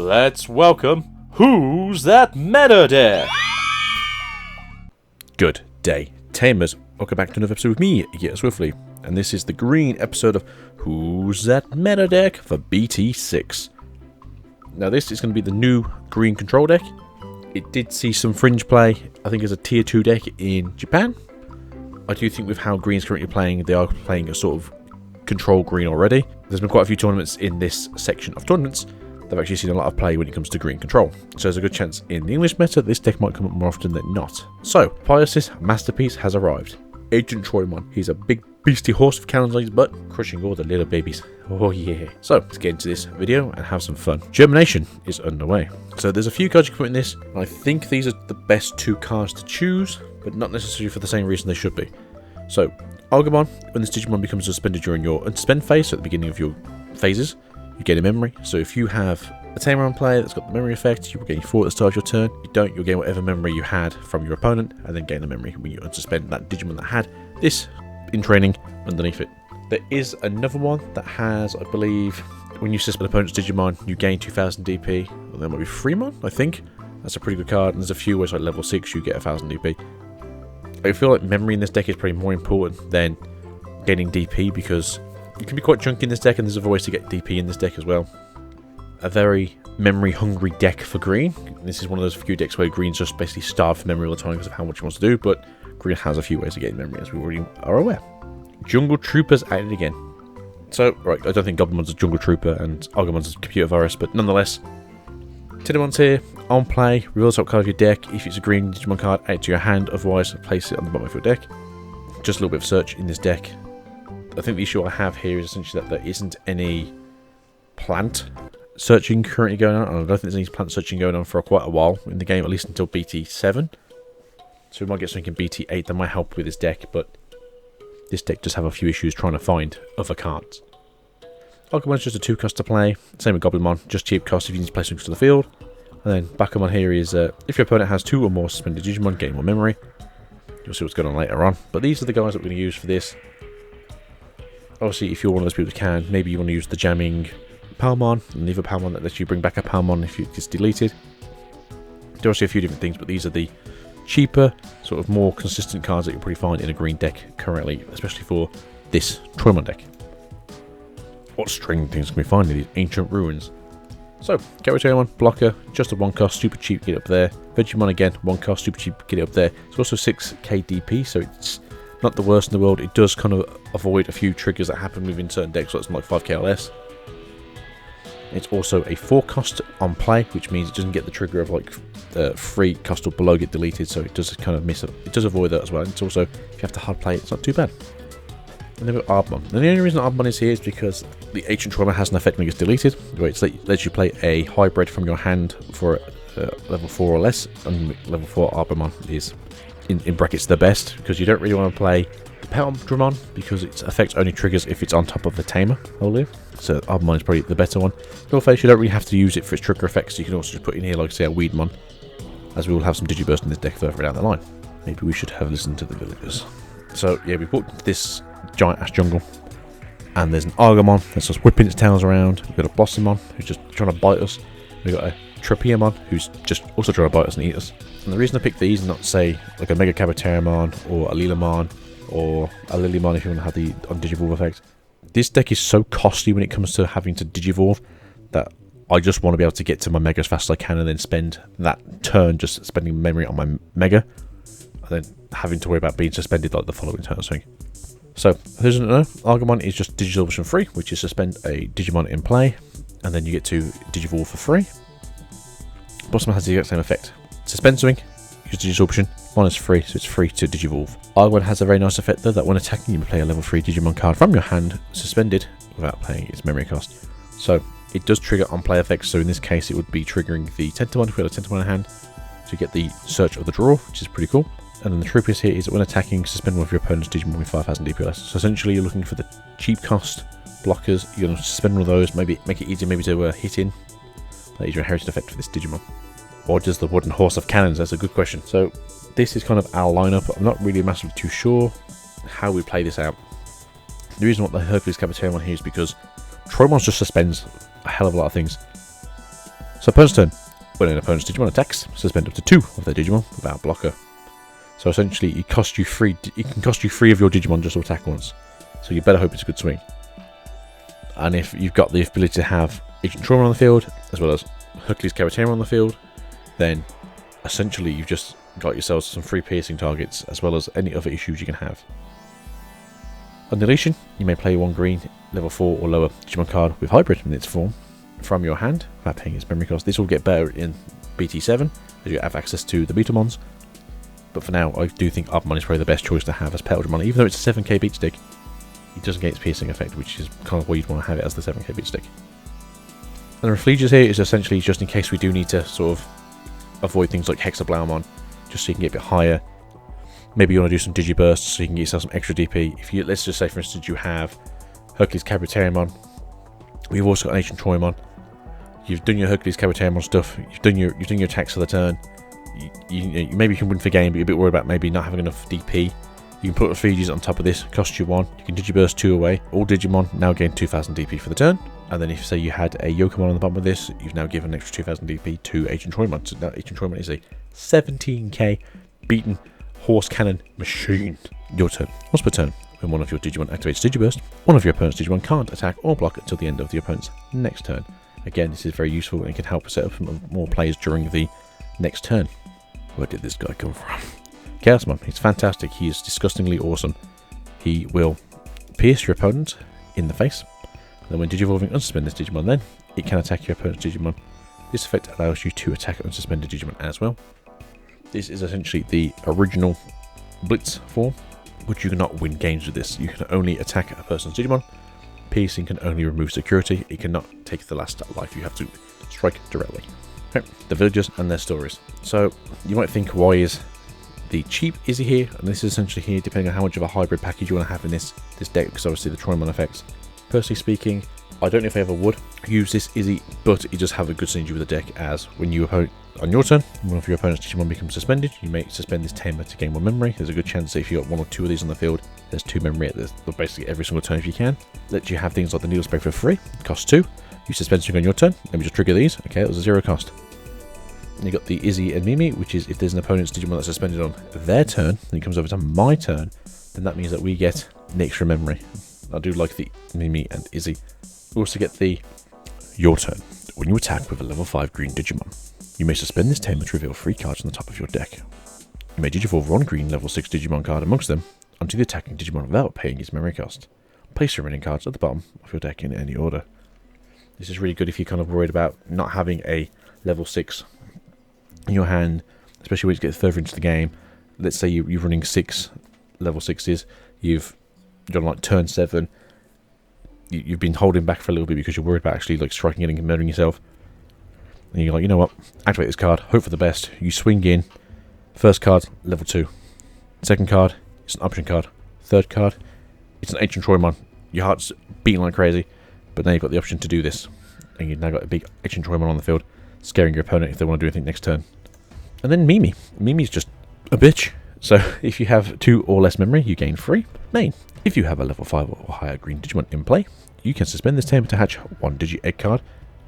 Let's welcome Who's That Meta Deck? Good day, Tamers. Welcome back to another episode with me, Get Swiftly. And this is the green episode of Who's That Meta Deck for BT6. Now this is going to be the new green control deck. It did see some fringe play, I think as a tier 2 deck in Japan. I do think with how green's currently playing, they are playing a sort of control green already. There's been quite a few tournaments in this section of tournaments. They've actually seen a lot of play when it comes to green control. So there's a good chance in the English meta this deck might come up more often than not. So, Pius's masterpiece has arrived. AncientTroymon. He's a big beastie horse with cannons on his butt, crushing all the little babies. Oh yeah. So, let's get into this video and have some fun. Germination is underway. So there's a few cards you can put in this. I think these are the best two cards to choose, but not necessarily for the same reason they should be. So, Agumon, when this Digimon becomes suspended during your unsuspend phase, so at the beginning of your phases, you gain a memory. So if you have a Tamer on play that's got the memory effect, you will gain 4 at the start of your turn. If you don't, you'll gain whatever memory you had from your opponent, and then gain a memory when you unsuspend that Digimon that had this in training underneath it. There is another one that has, I believe, when you suspend opponent's Digimon, you gain 2000 DP. Well, there might be Fremon, I think. That's a pretty good card, and there's a few where it's like level 6, you get 1000 DP. I feel like memory in this deck is probably more important than gaining DP, because you can be quite chunky in this deck, and there's other ways to get DP in this deck as well. A very memory-hungry deck for green. This is one of those few decks where green's just basically starved for memory all the time because of how much he wants to do, but green has a few ways of getting memory, as we already are aware. Jungle Troopers at it again. So, right, I don't think Gobblemon's a Jungle Trooper and Agumon's a computer virus, but nonetheless, Tidemon's here, on play, reveal the top card of your deck. If it's a green Digimon card, add it to your hand, otherwise place it on the bottom of your deck. Just a little bit of search in this deck. I think the issue I have here is essentially that there isn't any plant searching currently going on. I don't think there's any plant searching going on for quite a while in the game, at least until BT7. So we might get something in BT8 that might help with this deck, but this deck does have a few issues trying to find other cards. Agumon's just a 2 cost to play. Same with Gobblemon, just cheap cost if you need to play something to the field. And then Bakumon here is, if your opponent has 2 or more suspended Digimon, gain more memory. You'll see what's going on later on. But these are the guys that we're going to use for this. Obviously, if you're one of those people who can, maybe you want to use the jamming Palmon, and leave a Palmon that lets you bring back a Palmon if it's deleted. There are also a few different things, but these are the cheaper, sort of more consistent cards that you'll probably find in a green deck currently, especially for this Troymon deck. What strange things can we find in these ancient ruins? So, Germination, blocker, just a 1 cost, super cheap, get it up there. Vegemon again, 1 cost, super cheap, get it up there. It's also 6k DP, so it's not the worst in the world. It does kind of avoid a few triggers that happen within certain decks, so it's like 5k or less. It's also a 4 cost on play, which means it doesn't get the trigger of like 3 cost or below get deleted, so it does kind of miss it. It does avoid that as well. And it's also, if you have to hard play, it's not too bad. And then we've got Arbmon. And the only reason Arbmon is here is because the AncientTroymon has an effect when it gets deleted, where it lets you play a hybrid from your hand for level 4 or less, and level 4 Arbmon is in brackets the best, because you don't really want to play the Dramon because its effect only triggers if it's on top of the Tamer, I believe. So Arbmon is probably the better one. In all face, you don't really have to use it for its trigger effects, so you can also just put in here, like say, a Weedmon, as we will have some Digiburst in this deck further down the line. Maybe we should have listened to the villagers. So yeah, we've walked into this giant ash jungle, and there's an Agumon that's just whipping its tails around. We've got a Blossomon who's just trying to bite us. We've got a Tropiamon who's just also trying to bite us and eat us. And the reason I picked these and not say like a Mega Cabateramon or a Lilamon or a Lilymon if you want to have the Digivolve effect. This deck is so costly when it comes to having to Digivolve that I just want to be able to get to my Mega as fast as I can and then spend that turn just spending memory on my Mega, and then having to worry about being suspended like the following turn or something. So, who doesn't know, Agumon is just Digivolve free, which is suspend a Digimon in play, and then you get to Digivolve for free. Blossomon has the exact same effect. Suspend something, use Digisorption, one is free, so it's free to Digivolve. Agumon has a very nice effect though, that when attacking you may play a level 3 Digimon card from your hand, suspended, without paying its memory cost. So, it does trigger on play effects, so in this case it would be triggering the Tentomon if we had a Tentomon in hand, to get the search of the draw, which is pretty cool. And then the troopiest here is that when attacking, suspend one of your opponent's Digimon with 5000 DP less. So essentially you're looking for the cheap cost blockers, you're going to suspend one of those, maybe make it easier maybe to hit in. That is your inherited effect for this Digimon. Or does the wooden horse have cannons? That's a good question. So this is kind of our lineup. I'm not really massively too sure how we play this out. The reason what the Hercules Cabateramon here is because Troymon's just suspends a hell of a lot of things. So opponent's turn. When an opponent's Digimon attacks, suspend up to 2 of their Digimon without blocker. So essentially, it can cost you 3 of your Digimon just to attack once. So you better hope it's a good swing. And if you've got the ability to have AncientTroymon on the field, as well as Hercules Kabuterimon on the field, then essentially you've just got yourselves some free piercing targets, as well as any other issues you can have. On deletion, you may play 1 green, level 4 or lower Digimon card with hybrid in its form from your hand, without paying its memory cost. This will get better in BT7, as you have access to the Betamons. But for now, I do think Arbamon is probably the best choice to have as Petalmon. Even though it's a 7k beat stick, it doesn't get its piercing effect, which is kind of why you'd want to have it as the 7k beat stick. And the Refleges here is essentially just in case we do need to sort of avoid things like Hexablaumon, just so you can get a bit higher. Maybe you want to do some Digibursts so you can get yourself some extra DP. If you, let's just say for instance you have Hercules Kabuterimon, we've also got AncientTroymon. You've done your Hercules Kabuterimon stuff. You've done your attacks for the turn. Maybe you can win for game, but you're a bit worried about maybe not having enough DP. You can put Refleges on top of this, cost you 1. You can Digiburst 2 away. All Digimon now gain 2000 DP for the turn. And then if say you had a Yokomon on the bottom of this, you've now given an extra 2000 DP to AncientTroymon. So now AncientTroymon is a 17k beaten horse cannon machine. Your turn. Once per turn, when one of your Digimon activates Digiburst, one of your opponent's Digimon can't attack or block until the end of the opponent's next turn. Again, this is very useful and it can help set up more players during the next turn. Where did this guy come from? Chaosmon. He's fantastic. He is disgustingly awesome. He will pierce your opponent in the face. Then when Digivolving, unsuspend this Digimon, then it can attack your opponent's Digimon. This effect allows you to attack unsuspended Digimon as well. This is essentially the original Blitz form, which you cannot win games with this. You can only attack a person's Digimon. Piercing can only remove security. It cannot take the last life. You have to strike directly. Okay. The villagers and their stories. So you might think, why is the cheap Izzy here? And this is essentially here depending on how much of a hybrid package you want to have in this deck, because obviously the Troymon effects. Personally speaking, I don't know if I ever would use this Izzy, but it does have a good synergy with the deck, as when you on your turn, one of your opponent's Digimon becomes suspended, you may suspend this Tamer to gain 1 memory. There's a good chance that if you got 1 or 2 of these on the field, there's 2 memory at this, basically every single turn if you can. Let you have things like the Needle Spray for free, cost 2. You suspend something on your turn, let me just trigger these. Okay, that was a 0 cost. And you got the Izzy and Mimi, which is if there's an opponent's Digimon that's suspended on their turn, and it comes over to my turn, then that means that we get an extra memory. I do like the Mimi and Izzy. We also get the your turn. When you attack with a level 5 green Digimon, you may suspend this Tamer to reveal 3 cards on the top of your deck. You may Digivolve 1 green level 6 Digimon card amongst them onto the attacking Digimon without paying its memory cost. Place your remaining cards at the bottom of your deck in any order. This is really good if you're kind of worried about not having a level 6 in your hand, especially when you get further into the game. Let's say you're running 6 level 6s, you've done like turn 7, you've been holding back for a little bit because you're worried about actually like striking it and murdering yourself. And you're like, you know what, activate this card, hope for the best. You swing in, first card, level 2. Second card, it's an option card. Third card, it's an AncientTroymon. Your heart's beating like crazy, but now you've got the option to do this. And you've now got a big AncientTroymon on the field, scaring your opponent if they want to do anything next turn. And then Mimi. Mimi's just a bitch. So if you have 2 or less memory, you gain 3 main. If you have a level 5 or higher green Digimon in play, you can suspend this Tamer to hatch 1 Digi-Egg card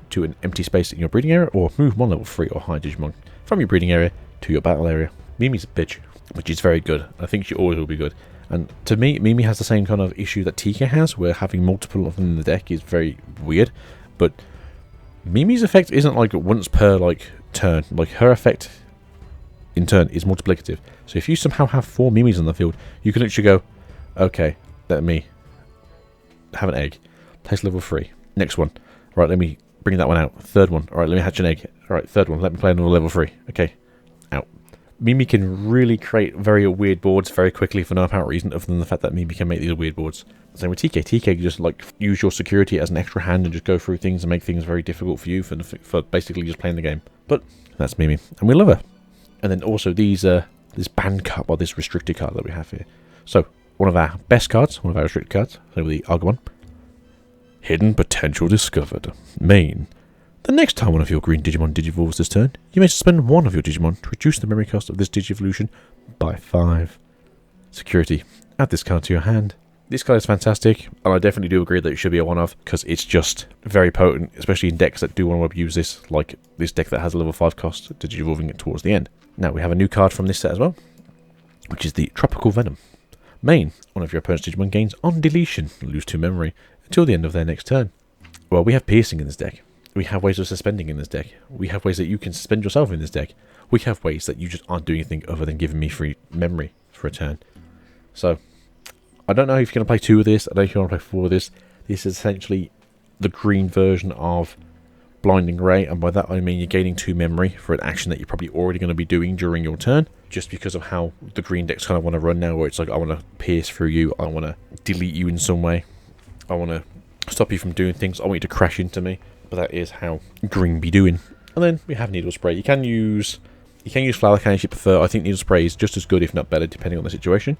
to an empty space in your breeding area, or move 1 level 3 or higher Digimon from your breeding area to your battle area. Mimi's a bitch, which is very good. I think she always will be good. And to me, Mimi has the same kind of issue that TK has, where having multiple of them in the deck is very weird. But Mimi's effect isn't like once per like turn. Like her effect in turn is multiplicative. So if you somehow have 4 Mimis on the field, you can literally go, okay, let me have an egg. Place level 3. Next one. Right, let me bring that one out. Third one. Alright, let me hatch an egg. Alright, third one. Let me play another level 3. Okay. Out. Mimi can really create very weird boards very quickly for no apparent reason other than the fact that Mimi can make these weird boards. Same with TK. TK can just like use your security as an extra hand and just go through things and make things very difficult for you for basically just playing the game. But that's Mimi. And we love her. And then also these this banned card, or this restricted card that we have here. So one of our best cards, one of our restricted cards, so the Agumon. Hidden Potential Discovered. Main. The next time one of your green Digimon digivolves this turn, you may suspend 1 of your Digimon to reduce the memory cost of this Digivolution by 5. Security. Add this card to your hand. This card is fantastic, and I definitely do agree that it should be a one-of, because it's just very potent, especially in decks that do want to abuse this, like this deck that has a level 5 cost, Digivolving it towards the end. Now, we have a new card from this set as well, which is the Tropical Venom. Main, one of your opponent's Digimon gains on deletion, lose 2 memory, until the end of their next turn. Well, we have piercing in this deck. We have ways of suspending in this deck. We have ways that you can suspend yourself in this deck. We have ways that you just aren't doing anything other than giving me free memory for a turn. So, I don't know if you're going to play 2 of this. I don't know if you want to play 4 of this. This is essentially the green version of Blinding Ray, and by that I mean you're gaining 2 memory for an action that you're probably already going to be doing during your turn, just because of how the green decks kind of want to run now, where it's like, I want to pierce through you, I want to delete you in some way, I want to stop you from doing things, I want you to crash into me. But that is how green be doing. And then we have Needle Spray. You can use Flower Cannon if you prefer. I think Needle Spray is just as good, if not better, depending on the situation.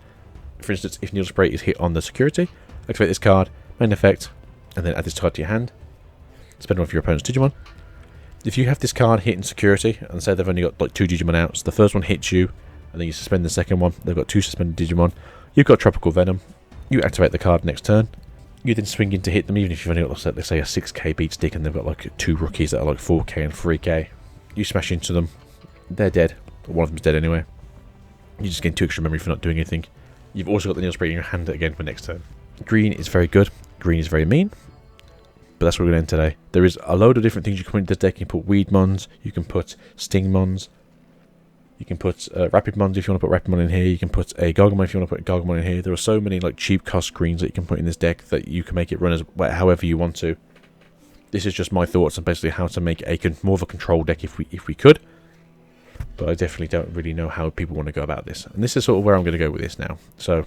For instance, if Needle Spray is hit on the security, activate this card, main effect, and then add this card to your hand. Spend one of your opponent's Digimon. If you have this card hit in security, and say they've only got like 2 Digimon out, so the first one hits you, and then you suspend the second one, they've got 2 suspended Digimon, you've got Tropical Venom, you activate the card next turn, you then swing in to hit them, even if you've only got, let's say, a 6k beat stick, and they've got like 2 rookies that are like 4k and 3k. You smash into them, they're dead, or one of them's dead anyway. You just gain 2 extra memory for not doing anything. You've also got the Needle Spray in your hand again for next turn. Green is very good, green is very mean, but that's where we're going to end today. There is a load of different things you can put into this deck. You can put Weedmons, you can put Stingmons, you can put Rapidmons if you want to put Rapidmon in here, you can put a Gargomon if you want to put a Gargomon in here. There are so many like cheap cost greens that you can put in this deck that you can make it run as however you want to. This is just my thoughts on basically how to make a more of a control deck if we could. But I definitely don't really know how people want to go about this. And this is sort of where I'm going to go with this now. So,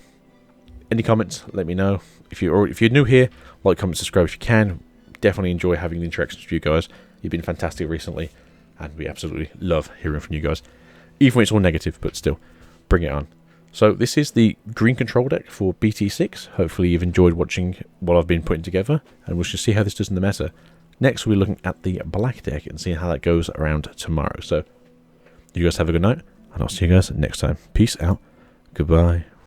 any comments, let me know. If you're new here, like, comment, subscribe if you can. Definitely enjoy having the interactions with you guys. You've been fantastic recently, and we absolutely love hearing from you guys. Even when it's all negative, but still, bring it on. So this is the green control deck for BT6. Hopefully you've enjoyed watching what I've been putting together, and we'll just see how this does in the meta. Next, we're looking at the black deck and seeing how that goes around tomorrow. So, you guys have a good night, and I'll see you guys next time. Peace out. Goodbye.